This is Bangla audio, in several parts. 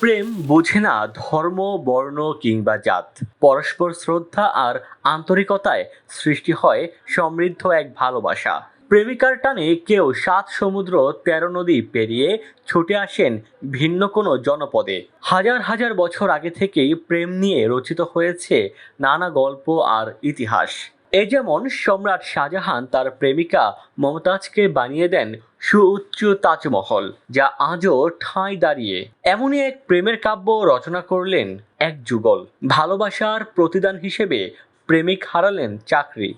প্রেম বোঝে না ধর্ম, বর্ণ কিংবা জাত। পরস্পর শ্রদ্ধা আর আন্তরিকতায় সৃষ্টি হয় সমৃদ্ধ এক ভালোবাসা। প্রেমিকার টানে কেউ ৭ সমুদ্র ১৩ নদী পেরিয়ে ছুটে আসেন ভিন্ন কোনো জনপদে। হাজার হাজার বছর আগে থেকেই প্রেম নিয়ে রচিত হয়েছে নানা গল্প আর ইতিহাস। এ যেমন সম্রাট শাহজাহান তার প্রেমিকা মমতাজকে বানিয়ে দেন সুউচ্চ তাজমহল, যা আজও ঠাঁই দাঁড়িয়ে। এমনই এক প্রেমের কাব্য রচনা করলেন এক যুগল। ভালোবাসার প্রতিদান হিসেবে প্রেমিক হারালেন চাকরি।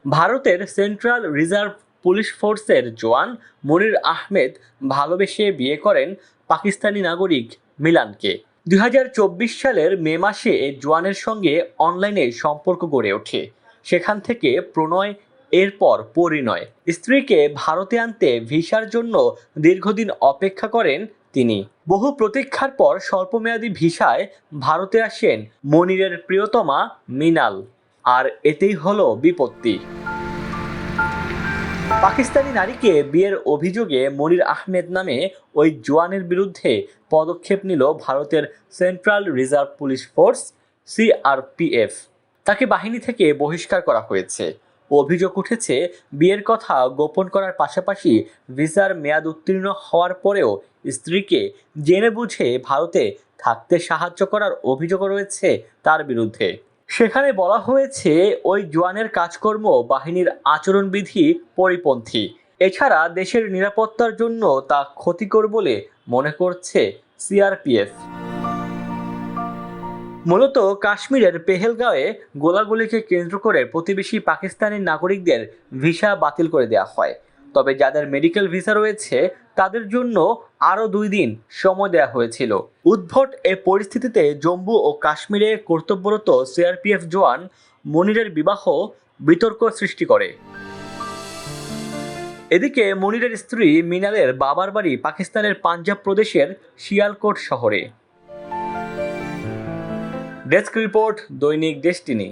ভারতের সেন্ট্রাল রিজার্ভ পুলিশ ফোর্সের জওয়ান মনির আহমেদ ভালোবেসে বিয়ে করেন পাকিস্তানি নাগরিক মিলানকে। ২০২৪ সালের মে মাসে এই জওয়ানের সঙ্গে অনলাইনে সম্পর্ক গড়ে ওঠে। সেখান থেকে প্রণয়, এরপর পরিণয়। স্ত্রীকে ভারতে আনতে ভিসার জন্য দীর্ঘদিন অপেক্ষা করেন তিনি। বহু প্রতীক্ষার পর স্বল্পমেয়াদী ভিসায় ভারতে আসেন মনিরের প্রিয়তমা মিনাল। আর এতেই হলো বিপত্তি। পাকিস্তানি নারীকে বিয়ের অভিযোগে মনির আহমেদ নামে ওই জওয়ানের বিরুদ্ধে পদক্ষেপ নিল ভারতের central reserve police force CRPF. তাকে বাহিনী থেকে বহিষ্কার করা হয়েছে। অভিযোগ উঠেছে, বিয়ের কথা গোপন করার পাশাপাশি ভিসার মেয়াদ উত্তীর্ণ হওয়ার পরেও স্ত্রীকে জেনে বুঝে ভারতে থাকতে সাহায্য করার অভিযোগ রয়েছে তার বিরুদ্ধে। সেখানে বলা হয়েছে, ওই জওয়ানের কাজকর্ম বাহিনীর আচরণবিধি পরিপন্থী। এছাড়া দেশের নিরাপত্তার জন্য তা ক্ষতিকর বলে মনে করছে সিআরপিএফ। মূলত কাশ্মীরের পেহেলগাঁওয়ে গোলাগুলিকে কেন্দ্র করে প্রতিবেশী পাকিস্তানি নাগরিকদের ভিসা বাতিল করে দেওয়া হয়। তবে যাদের মেডিকেল ভিসা রয়েছে তাদের জন্য আরও ২ দিন সময় দেওয়া হয়েছিল। উদ্ভট এ পরিস্থিতিতে জম্মু ও কাশ্মীরে কর্তব্যরত সিআরপিএফ জওয়ান মনিরের বিবাহ বিতর্ক সৃষ্টি করে। এদিকে মনিরের স্ত্রী মিনালের বাবার বাড়ি পাকিস্তানের পাঞ্জাব প্রদেশের শিয়ালকোট শহরে। ডেস্ক রিপোর্ট, দৈনিক ডেস্টিনি।